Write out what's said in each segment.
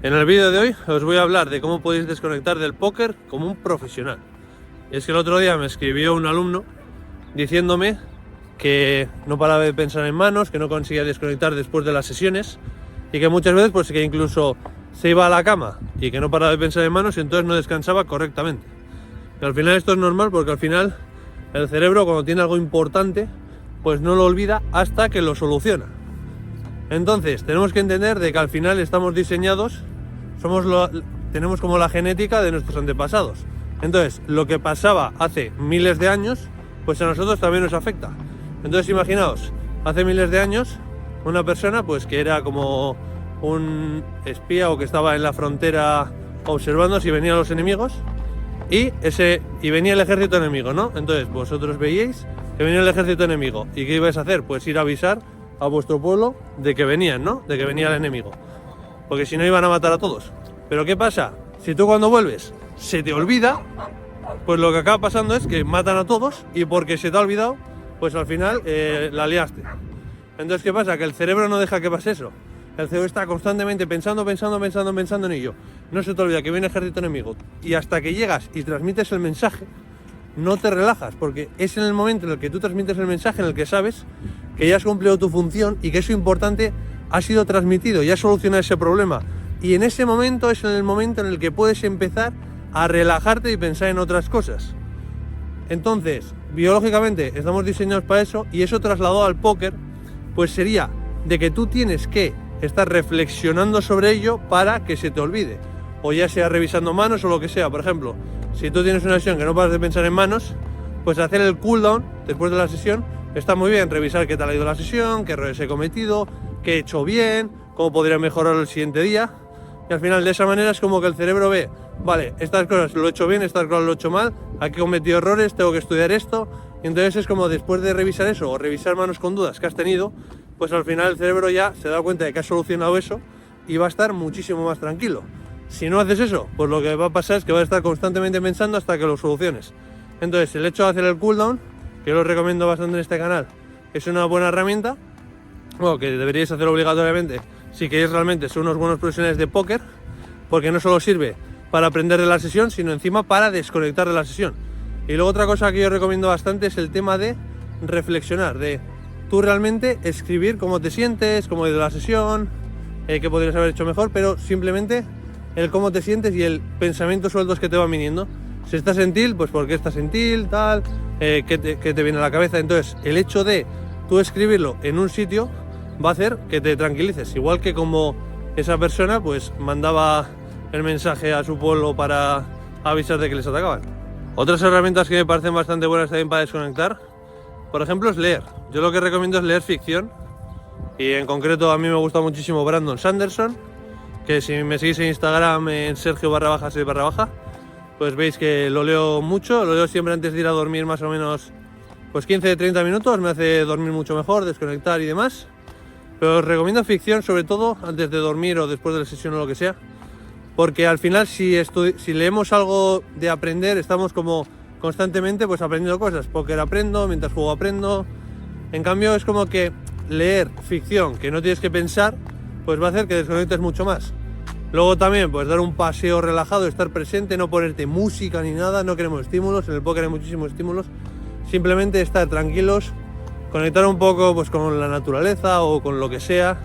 En el vídeo de hoy os voy a hablar de cómo podéis desconectar del póker como un profesional. Y es que el otro día me escribió un alumno diciéndome que no paraba de pensar en manos, que no conseguía desconectar después de las sesiones y que muchas veces pues que incluso se iba a la cama y que no paraba de pensar en manos y entonces no descansaba correctamente. Y al final esto es normal porque al final el cerebro, cuando tiene algo importante, pues no lo olvida hasta que lo soluciona. Entonces tenemos que entender de que al final estamos diseñados, tenemos como la genética de nuestros antepasados. Entonces lo que pasaba hace miles de años, pues a nosotros también nos afecta. Entonces imaginaos, hace miles de años una persona pues que era como un espía o que estaba en la frontera observando si venían los enemigos y venía el ejército enemigo, ¿no? Entonces vosotros veíais que venía el ejército enemigo y ¿qué ibais a hacer? Pues ir a avisar a vuestro pueblo de que venían, ¿no? De que venía el enemigo, porque si no iban a matar a todos. Pero ¿qué pasa? Si tú cuando vuelves se te olvida, pues lo que acaba pasando es que matan a todos y porque se te ha olvidado, pues al final la liaste. Entonces ¿qué pasa? Que el cerebro no deja que pase eso. El cerebro está constantemente pensando en ello. No se te olvida que viene el ejército enemigo y hasta que llegas y transmites el mensaje no te relajas, porque es en el momento en el que tú transmites el mensaje en el que sabes que ya has cumplido tu función y que eso importante ha sido transmitido, ya has solucionado ese problema. Y en ese momento es en el momento en el que puedes empezar a relajarte y pensar en otras cosas. Entonces, biológicamente estamos diseñados para eso, y eso trasladado al póker, pues sería de que tú tienes que estar reflexionando sobre ello para que se te olvide. O ya sea revisando manos o lo que sea. Por ejemplo, si tú tienes una sesión que no paras de pensar en manos, pues hacer el cooldown después de la sesión está muy bien. Revisar qué tal ha ido la sesión, qué errores he cometido, qué he hecho bien, cómo podría mejorar el siguiente día. Y al final de esa manera es como que el cerebro ve, vale, estas cosas lo he hecho bien, estas cosas lo he hecho mal, aquí he cometido errores, tengo que estudiar esto. Y entonces es como después de revisar eso o revisar manos con dudas que has tenido, pues al final el cerebro ya se da cuenta de que has solucionado eso y va a estar muchísimo más tranquilo. Si no haces eso, pues lo que va a pasar es que vas a estar constantemente pensando hasta que lo soluciones. Entonces el hecho de hacer el cooldown, que yo lo recomiendo bastante en este canal, es una buena herramienta, bueno, que deberíais hacer obligatoriamente si queréis realmente ser unos buenos profesionales de póker, porque no solo sirve para aprender de la sesión, sino encima para desconectar de la sesión. Y luego otra cosa que yo recomiendo bastante es el tema de reflexionar, de tú realmente escribir cómo te sientes, cómo ha ido la sesión, qué podrías haber hecho mejor, pero simplemente el cómo te sientes y el pensamiento sueltos que te van viniendo. Si estás en tilt, pues por qué estás en tilt, tal, qué te viene a la cabeza. Entonces el hecho de tú escribirlo en un sitio va a hacer que te tranquilices, igual que como esa persona pues mandaba el mensaje a su pueblo para avisar de que les atacaban. Otras herramientas que me parecen bastante buenas también para desconectar, por ejemplo, es leer. Yo lo que recomiendo es leer ficción, y en concreto a mí me gusta muchísimo Brandon Sanderson, que si me seguís en Instagram en Sergio_6_, pues veis que lo leo mucho, lo leo siempre antes de ir a dormir, más o menos pues 15-30 minutos, me hace dormir mucho mejor, desconectar y demás. Pero os recomiendo ficción, sobre todo antes de dormir o después de la sesión o lo que sea, porque al final si leemos algo de aprender, estamos como constantemente pues aprendiendo cosas. Póker aprendo, mientras juego aprendo. En cambio es como que leer ficción que no tienes que pensar, pues va a hacer que desconectes mucho más. Luego también pues dar un paseo relajado, estar presente, no ponerte música ni nada, no queremos estímulos, en el póker hay muchísimos estímulos. Simplemente estar tranquilos, conectar un poco pues con la naturaleza o con lo que sea,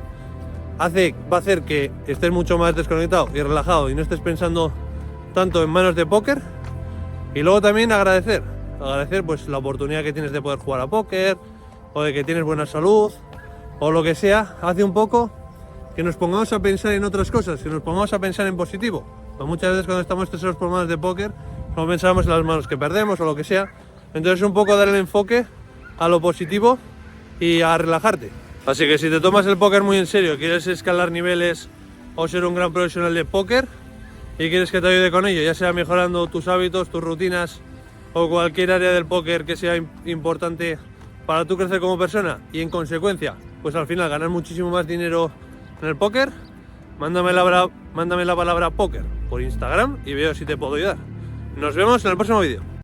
va a hacer que estés mucho más desconectado y relajado y no estés pensando tanto en manos de póker. Y luego también agradecer pues la oportunidad que tienes de poder jugar a póker, o de que tienes buena salud, o lo que sea, hace un poco que nos pongamos a pensar en otras cosas, que nos pongamos a pensar en positivo. Pues muchas veces cuando estamos estresados por manos de póker, no pensamos en las manos que perdemos o lo que sea. Entonces un poco dar el enfoque a lo positivo y a relajarte. Así que si te tomas el póker muy en serio, quieres escalar niveles o ser un gran profesional de póker y quieres que te ayude con ello, ya sea mejorando tus hábitos, tus rutinas o cualquier área del póker que sea importante para tú crecer como persona y en consecuencia pues al final ganar muchísimo más dinero en el póker, mándame la palabra póker por Instagram y veo si te puedo ayudar. Nos vemos en el próximo vídeo.